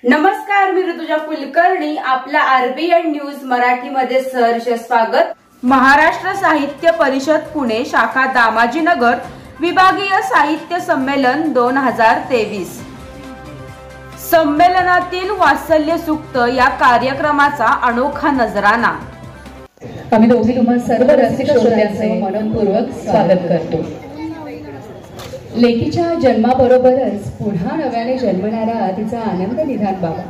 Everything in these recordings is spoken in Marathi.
नमस्कार, मी ऋतुजा कुलकर्णी. आपला RBN न्यूज मराठीमध्ये सहर्ष स्वागत. महाराष्ट्र साहित्य परिषद पुणे शाखा दामाजीनगर विभागीय साहित्य संमेलन 2023. संमेलनातील वात्सल्य सूक्त या कार्यक्रमाचा अनोखा नजराना. आम्ही दोघी तुम्हा सर्व रसिक श्रोत्यांचे मनपूर्वक स्वागत करतो. लेकीच्या जन्माबरोबरच पुन्हा नव्याने जन्मणारा तिचा आनंद निधान बाबा.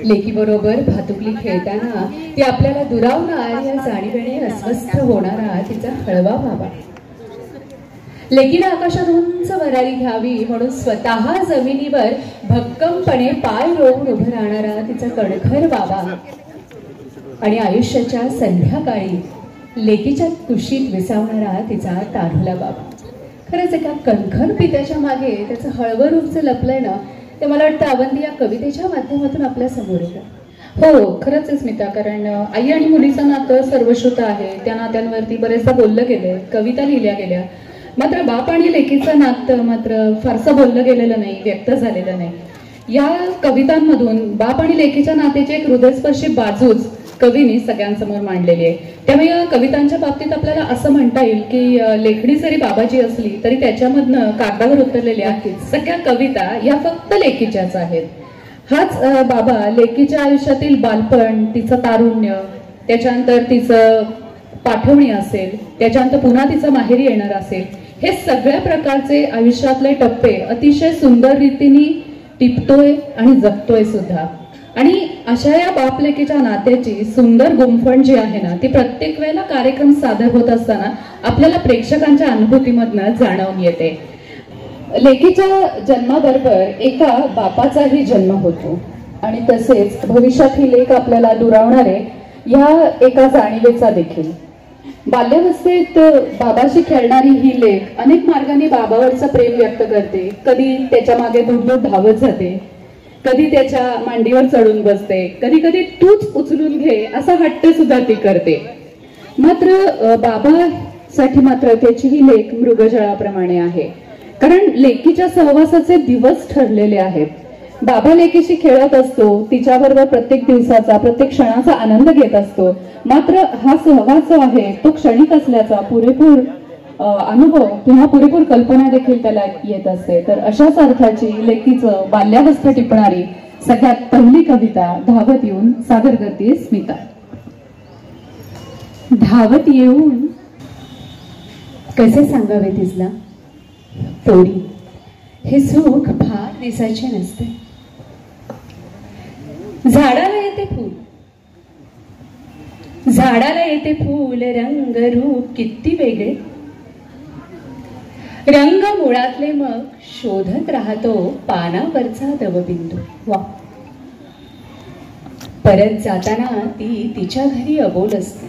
लेकीबरोबर भातुकली खेळताना ती आपल्याला दुरावणार या जाणीवेने अस्वस्थ होणारा तिचा हळवा बाबा. लेकीला आकाशात उंच वरारी घ्यावी म्हणून स्वतः जमिनीवर भक्कमपणे पाय रोवून उभं राहणारा तिचा कणखर बाबा. आणि आयुष्याच्या संध्याकाळी लेकीच्या कुशीत विसावणारा तिचा तारुला बाबा. खरंच एका कणखर पित्याच्या मागे त्याचं हळवं रूपचं लपलंय ना, ते मला वाटतं अवंती या कवितेच्या माध्यमातून आपल्या समोर येतं. हो, खरंच आहे स्मिता. कारण आई आणि मुलीचं नातं सर्वश्रुत आहे. त्या नात्यांवरती बरेचदा बोललं गेलंय, कविता लिहिल्या गेल्या. मात्र बाप आणि लेकीचं नातं मात्र फारसं बोललं गेलेलं नाही, व्यक्त झालेलं नाही. या कवितांमधून बाप आणि लेकीच्या नात्याची एक हृदयस्पर्शी बाजूच कवीने सगळ्यांसमोर मांडलेली आहे. त्यामुळे या कवितांच्या बाबतीत आपल्याला असं म्हणता येईल की लेखणी जरी बाबाची असली तरी त्याच्यामधनं कागदावर उतरलेल्या सगळ्या कविता या फक्त लेकीच्याच आहेत. हाच बाबा लेकीच्या आयुष्यातील बालपण, तिचं तारुण्य, त्याच्यानंतर तिचं पाठवणी असेल, त्याच्यानंतर पुन्हा तिचं माहेरी येणार असेल, हे सगळ्या प्रकारचे आयुष्यातले टप्पे अतिशय सुंदर रीतीने टिपतोय आणि जगतोय सुद्धा. आणि अशा या बाप लेकीच्या नात्याची सुंदर गुंफण जी आहे ना, ती प्रत्येक वेळेला कार्यक्रम सादर होत असताना आपल्याला प्रेक्षकांच्या अनुभूतीमधनं जाणवून येते. लेकीच्या जन्माबरोबर एका बापाचाही जन्म होतो आणि तसेच भविष्यात ही लेक आपल्याला दुरावणारे या एका जाणीवेचा देखील. बाल्यावस्थेत बाबाशी खेळणारी ही लेक अनेक मार्गाने बाबावरचं प्रेम व्यक्त करते. कधी त्याच्या मागे दूर दूर धावत जाते, कधी त्याच्या मांडीवर चढून बसते, कधी कधी तूच उचलून घे असा हट्ट सुद्धा ती करते. मात्र बाबासाठी मात्र त्याची ही लेक मृगजळाप्रमाणे आहे. कारण लेकीच्या सहवासाचे दिवस ठरलेले आहेत. बाबा लेकीशी खेळत असतो, तिच्याबरोबर प्रत्येक दिवसाचा प्रत्येक क्षणाचा आनंद घेत असतो. मात्र हा सहवास जो आहे तो क्षणिक असल्याचा पुरेपूर अनुभव किंवा पुरेपूर कल्पना देखील त्याला येत असते. तर अशाच अर्थाची लेकीचं बाल्यावस्था टिपणारी सगळ्यात पहिली कविता धावत येऊन सादर करते स्मिता. धावत येऊन कसे सांगावे तिसला पोरी, हे सुख फार दिसायचे नसते. झाडाला येते फूल, झाडाला येते फूल, रंग रूप किती वेगळे. रंग मुळातले मग शोधत राहतो पानावरचा दवबिंदू. वा, परत जाताना ती तिच्या घरी अबोल असते.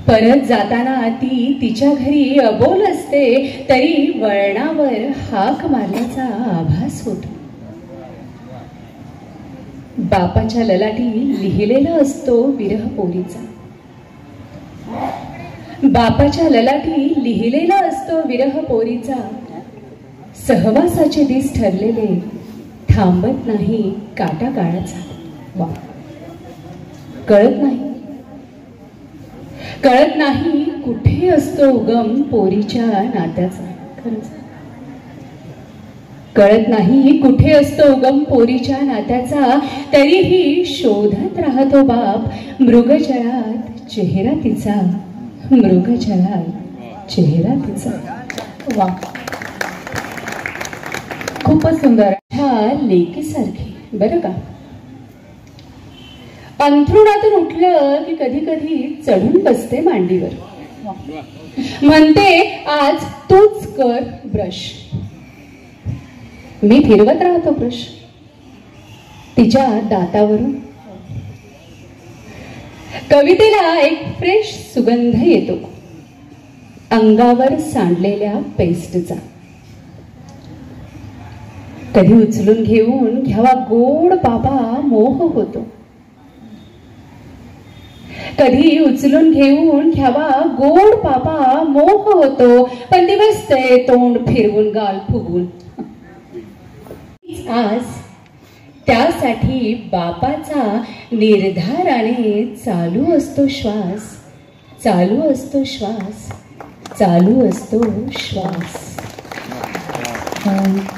परत जाताना ती तिच्या घरी अबोल असते, तरी वळणावर हाक मारल्याचा आभास होतो. बापाच्या ललाटी लिहिलेला असतो विरह पोरीचा. बापाच्या ललाटी लिहिलेला असतो विरह पोरीचा. सहवासाचे दिस ठरलेले, थांबत नाही काटा काळाचा. वा, कळत नाही, कळत नाही कुठे असतो उगम पोरीच्या नात्याचा. खरंच कळत नाही कुठे असतो उगम पोरीच्या नात्याचा, तरीही शोधत राहतो बाप मृगजळात चेहरा तिचा. मृगजळात चेहरा तिचा. वा, खूपच सुंदर. ह्या लेकीसारखी बरं का. अंथरुणातून उठलं की कधी कधी चढून बसते मांडीवर. म्हणते आज तूच कर ब्रश. मी फिरवत राहतो ब्रश तिच्या दातावरून. कवितेला एक फ्रेश सुगंध येतो अंगावर सांडलेल्या पेस्टचा. कधी उचलून घेऊन घ्यावा गोड बाबा मोह होतो. कधी उचलून घेऊन घ्यावा गोड बाबा मोह होतो. पण दिवस ते तोंड फिरवून गाल फुगून हीच आस, त्यासाठी बापाचा निर्धाराने चालू असतो श्वास, चालू असतो श्वास, चालू असतो श्वास.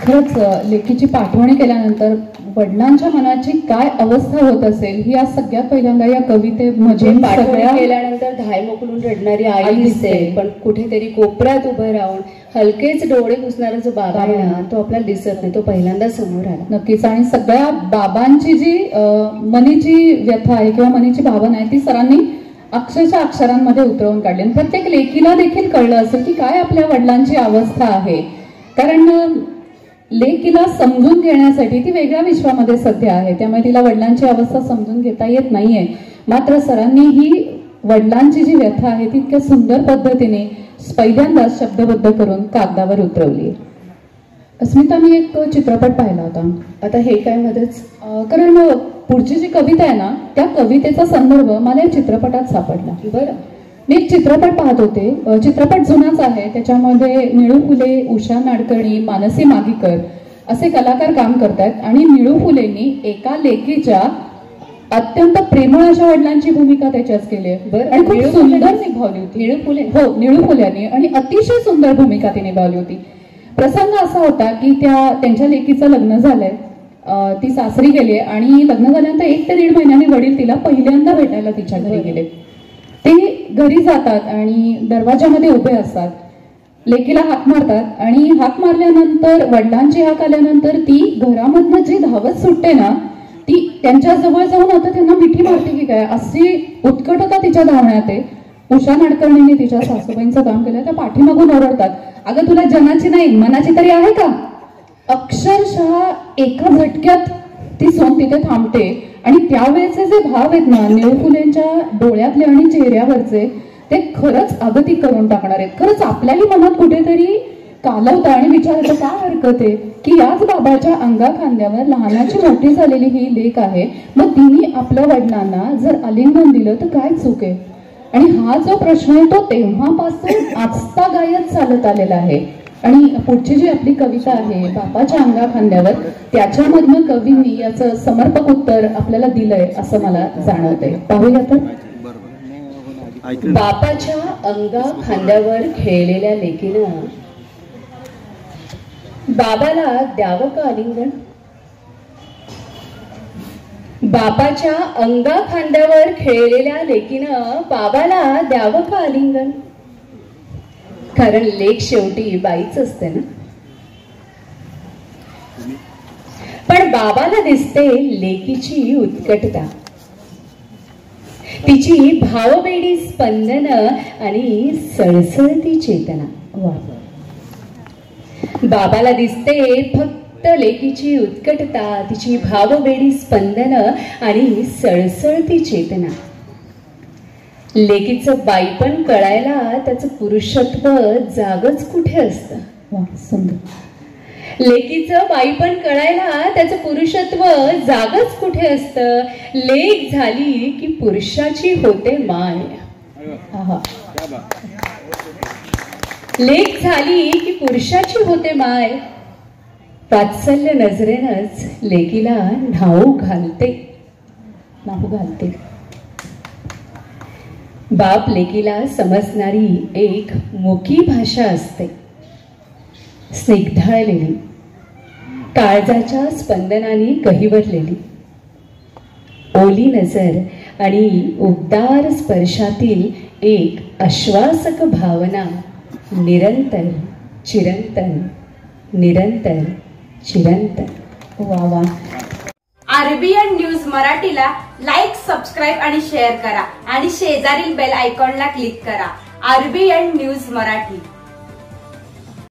खरंच लेकीची पाठवणी केल्यानंतर वडिलांच्या मनाची काय अवस्था होत असेल ही आज सगळ्यात पहिल्यांदा या कवितेमध्ये पाठवणी केल्यानंतर धाय मोकळून रडणारी आई दिसते, पण कुठेतरी कोपऱ्यात उभं राहून हलकेच डोळे पुसणारा जो बाबा आहे ना, तो आपल्याला दिसत नाही, तो पहिल्यांदा समोर आला. नक्कीच. आणि सगळ्या बाबांची जी मनीची व्यथा आहे किंवा मनीची भावना आहे ती सरांनी अक्षरशः अक्षरांमध्ये उतरवून काढली. आणि प्रत्येक लेकीला देखील कळलं असेल की काय आपल्या वडिलांची अवस्था आहे, कारण लेकीला समजून घेण्यासाठी ती वेगळ्या विश्वामध्ये सध्या आहे, त्यामुळे तिला वडिलांची अवस्था समजून घेता येत नाहीये. मात्र सरांनी ही वडिलांची जी व्यथा आहे ती इतक्या सुंदर पद्धतीने पहिल्यांदाच शब्दबद्ध करून कागदावर उतरवली. अस्मिता, मी एक चित्रपट पाहिला होता. आता हे काय मध्येच, कारण पुढची जी कविता आहे ना त्या कवितेचा संदर्भ मला या चित्रपटात सापडला. बरं, मी एक चित्रपट पाहत होते. चित्रपट जुनाच आहे, त्याच्यामध्ये निळू फुले, उषा नाडकर्णी, मानसी मागीकर असे कलाकार काम करतात. आणि निळू फुलेंनी एका लेकीच्या अत्यंत प्रेमळ अशा वडिलांची भूमिका त्याच्याच केली आहे आणि खूप सुंदर निभावली होती. निळू फुले, हो, निळू फुल्यांनी, आणि अतिशय सुंदर भूमिका ती निभावली होती. प्रसंग असा होता की त्यांच्या लेकीचं लग्न झालंय, ती सासरी गेली आणि लग्न झाल्यानंतर 1 ते 1.5 महिन्यांनी वडील तिला पहिल्यांदा भेटायला तिच्या घरी गेले. ते घरी जातात आणि दरवाजामध्ये उभे असतात, लेकीला हाक मारतात आणि हाक मारल्यानंतर वडिलांची हाक आल्यानंतर ती घरामधनं जी धावत सुटते ना, ती त्यांच्या जवळ जाऊन आता त्यांना मिठी मारते की काय अशी उत्कटता तिच्या धावण्यात आहे. उषा नाडकर्णीने तिच्या सासूबाईंचं काम केलं. त्या पाठीमागून ओरडतात, अगं तुला जनाची नाही मनाची तरी आहे का. अक्षरशः एका झटक्यात ती सोन तिथे थांबते आणि त्यावेळेचे जे भाव आहेत ना निळू फुलेंच्या डोळ्यातले आणि चेहऱ्यावरचे, ते खरंच अगतिक करून टाकणार आहेत. खरंच आपल्याही मनात कुठेतरी कालवतं आणि विचार येतो, काय हरकत आहे की याच बाबाच्या अंगा खांद्यावर लहानाची मोठी झालेली ही लेक आहे, मग तिने आपल्या वडिलांना जर आलिंगन दिलं तर काय चूक आहे. आणि हा जो प्रश्न आहे तो तेव्हापासून आजतागायत चालत आलेला आहे. आणि पुढची जी आपली कविता आहे बापाच्या अंगा खांद्यावर, त्याच्यामधनं कवींनी याचं समर्पक उत्तर आपल्याला दिलंय असं मला जाणवतंय. पाहूया तर. बापाच्या अंगा खांद्यावर खेळलेल्या लेकीनं बाबाला द्यावं का आलिंगन. बापाच्या अंगा खांद्यावर खेळलेल्या लेकीनं बाबाला द्यावं का आलिंगन. कारण लेक शेवटी बाईच असते ना. पण बाबाला दिसते लेकीची उत्कटता, तिची भावबेडी स्पंदन आणि सळसळती चेतना. बाबाला दिसते फक्त लेकीची उत्कटता, तिची भावबेडी स्पंदन आणि सळसळती चेतना. लेकीचं बाईपण कळायला त्याचं पुरुषत्व जागच कुठे असतं. लेकीचं बाईपण कळायला त्याचं पुरुषत्व जागच कुठे असतं. लेक झाली की पुरुषाची होते माय. लेक झाली की पुरुषाची होते माय. वात्सल्य नजरेनच लेकीला न्हाऊ घालते. बाप लेकीला समजणारी एक मुकी भाषा असते, स्निग्धाळलेली, काळजाच्या स्पंदनाने कहिवरलेली. ओली नजर आणि उबदार स्पर्शातील एक आश्वासक भावना निरंतर चिरंतन, निरंतर चिरंतन. वा वा. RBN न्यूज मराठीला लाईक, सबस्क्राईब आणि शेअर करा आणि शेजारील बेल आयकॉनला क्लिक करा. RBN news Marathi.